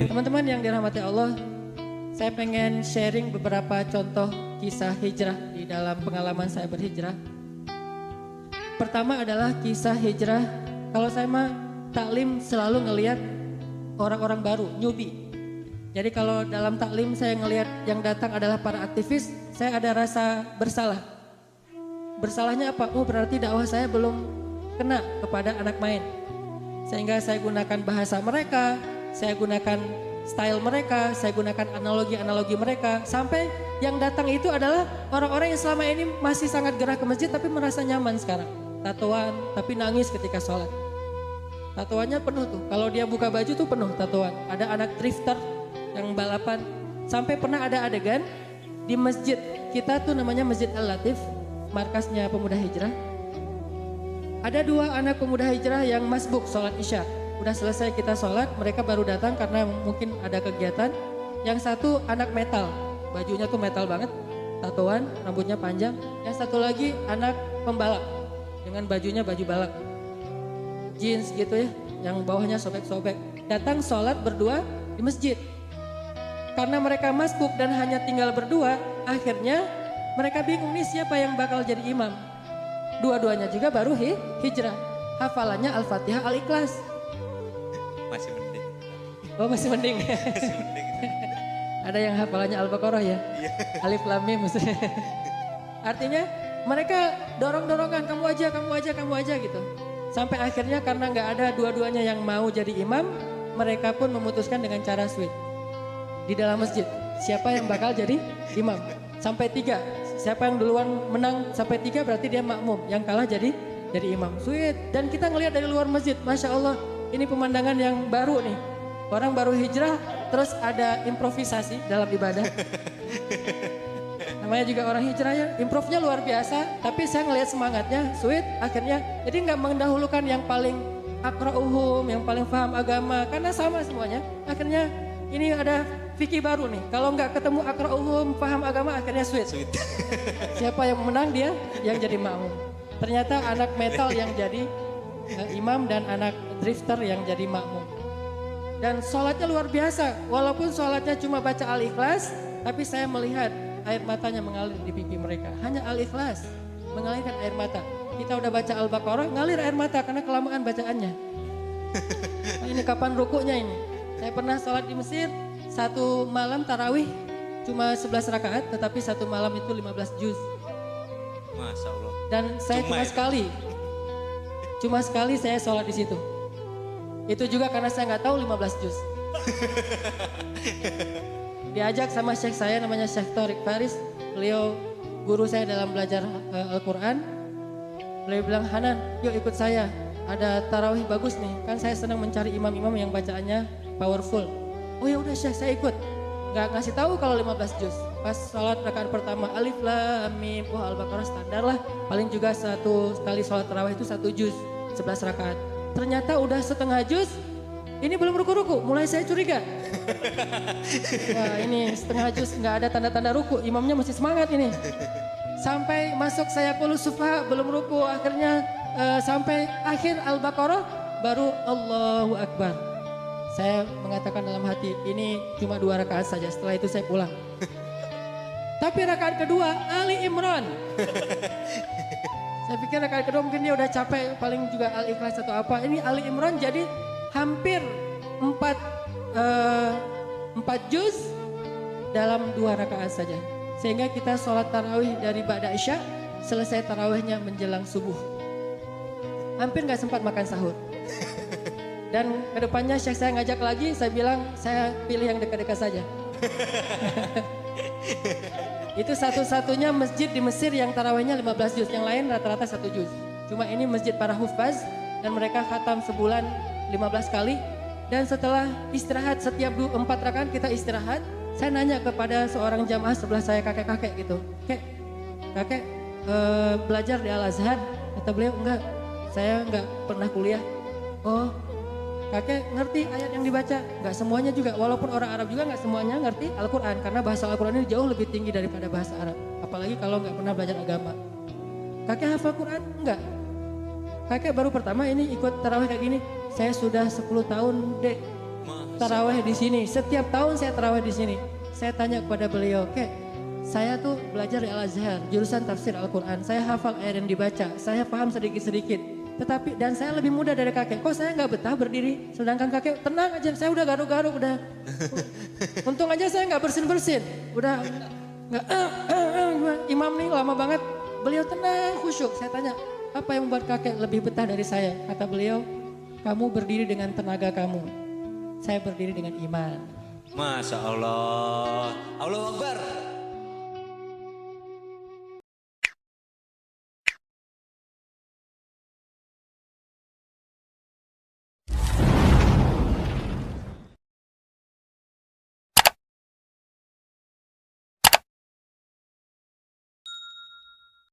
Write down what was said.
Teman-teman yang dirahmati Allah, saya pengen sharing beberapa contoh kisah hijrah di dalam pengalaman saya berhijrah. Pertama adalah kisah hijrah, kalau saya mah taklim selalu ngelihat orang-orang baru, newbie. Jadi kalau dalam taklim saya ngelihat yang datang adalah para aktivis, saya ada rasa bersalah. Bersalahnya apa? Oh berarti dakwah saya belum kena kepada anak main. Sehingga saya gunakan bahasa mereka, saya gunakan style mereka, saya gunakan analogi-analogi mereka. Sampai yang datang itu adalah orang-orang yang selama ini masih sangat gerah ke masjid tapi merasa nyaman sekarang. Tatoan tapi nangis ketika sholat. Tatoannya penuh tuh, kalau dia buka baju tuh penuh tatoan. Ada anak drifter yang balapan. Sampai pernah ada adegan di masjid kita tuh namanya Masjid Al-Latif, markasnya pemuda hijrah. Ada dua anak pemuda hijrah yang masbuk sholat isya. Udah selesai kita sholat, mereka baru datang karena mungkin ada kegiatan. Yang satu anak metal, bajunya tuh metal banget, tatoan, rambutnya panjang. Yang satu lagi anak pembalap, dengan bajunya baju balap. Jeans gitu ya, yang bawahnya sobek-sobek. Datang sholat berdua di masjid. Karena mereka masbuk dan hanya tinggal berdua, akhirnya mereka bingung nih siapa yang bakal jadi imam. Dua-duanya juga baru hijrah. Hafalannya Al-Fatihah, Al-Ikhlas. Masih mending. Oh masih mending. Masih mending. Ada yang hafalannya Al-Baqarah ya? Iya. Alif Lam Mim. Artinya mereka dorong-dorongan, kamu aja gitu. Sampai akhirnya karena nggak ada dua-duanya yang mau jadi imam, mereka pun memutuskan dengan cara sweet. Di dalam masjid, siapa yang bakal jadi imam? Sampai 3. Siapa yang duluan menang sampai 3 berarti dia makmum. Yang kalah jadi imam. Sweet. Dan kita ngelihat dari luar masjid, Masya Allah, ini pemandangan yang baru nih. Orang baru hijrah, terus ada improvisasi dalam ibadah. Namanya juga orang hijrah ya, improvnya luar biasa. Tapi saya ngelihat semangatnya, sweet. Akhirnya, jadi nggak mendahulukan yang paling akra'uhum, yang paling paham agama. Karena sama semuanya. Akhirnya ini ada fikih baru nih. Kalau nggak ketemu akra'uhum, paham agama, akhirnya sweet. Siapa yang menang dia yang jadi makmum. Ternyata anak metal yang jadi imam dan anak drifter yang jadi makmum. Dan sholatnya luar biasa. Walaupun sholatnya cuma baca Al-Ikhlas, tapi saya melihat air matanya mengalir di pipi mereka. Hanya Al-Ikhlas mengalirkan air mata. Kita udah baca Al-Baqarah, ngalir air mata karena kelamaan bacaannya. Nah, ini kapan rukuknya ini? Saya pernah sholat di Mesir, satu malam tarawih cuma 11 rakaat, tetapi satu malam itu 15 juz. Masya Allah. Dan saya cuma sekali saya sholat di situ. Itu juga karena saya nggak tahu 15 juz. Diajak sama syekh saya namanya Syekh Torik Faris. Beliau guru saya dalam belajar Al-Quran. Beliau bilang, Hanan yuk ikut saya. Ada tarawih bagus nih. Kan saya senang mencari imam-imam yang bacaannya powerful. Oh ya udah Syekh saya ikut. Gak ngasih tahu kalau 15 juz. Pas sholat rakaat pertama Alif Lam Mim. Wah Al-Baqarah standar lah. Paling juga satu kali sholat tarawih itu 1 juz. 11 rakaat. Ternyata udah setengah juz. Ini belum ruku-ruku, mulai saya curiga. Wah ini setengah juz nggak ada tanda-tanda ruku, imamnya masih semangat ini. Sampai masuk saya kulus sufa belum ruku, akhirnya sampai akhir Al-Baqarah baru Allahu Akbar. Saya mengatakan dalam hati, ini cuma 2 rakaat saja, setelah itu saya pulang. Tapi rakaat kedua Ali Imran. Saya pikir rakaat kedua mungkin dia udah capek, paling juga Al-Ikhlas atau apa. Ini Ali Imran jadi hampir 4 juz dalam 2 rakaat saja. Sehingga kita sholat tarawih dari Ba'da Isya, selesai tarawihnya menjelang subuh. Hampir gak sempat makan sahur. Dan kedepannya Syekh saya ngajak lagi, saya bilang saya pilih yang dekat-dekat saja. Itu satu-satunya masjid di Mesir yang tarawihnya 15 juz, yang lain rata-rata 1 juz. Cuma ini masjid para hufaz dan mereka khatam sebulan 15 kali. Dan setelah istirahat setiap 4 rakaat kita istirahat, saya nanya kepada seorang jamaah sebelah saya, kakek-kakek gitu. Kakek belajar di Al-Azhar? Kata beliau, enggak, saya enggak pernah kuliah. Oh, kakek ngerti ayat yang dibaca? Enggak semuanya juga, walaupun orang Arab juga enggak semuanya ngerti Al-Quran. Karena bahasa Al-Quran ini jauh lebih tinggi daripada bahasa Arab. Apalagi kalau enggak pernah belajar agama. Kakek hafal Quran? Enggak. Kakek baru pertama ini ikut tarawih kayak gini. Saya sudah 10 tahun dek. taraweh di sini. Setiap tahun saya taraweh di sini. Saya tanya kepada beliau, Kek, saya tuh belajar di Al-Azhar, jurusan tafsir Al-Quran. Saya hafal ayat yang dibaca, saya paham sedikit-sedikit. Tetapi, dan saya lebih muda dari kakek. Kok saya nggak betah berdiri? Sedangkan kakek, tenang aja, saya udah garuk-garuk, udah. Untung aja saya nggak bersin-bersin. Udah, nggak, imam nih lama banget. Beliau tenang, khusyuk. Saya tanya, apa yang membuat kakek lebih betah dari saya? Kata beliau, kamu berdiri dengan tenaga kamu. Saya berdiri dengan iman. Masya Allah. Allahu Akbar.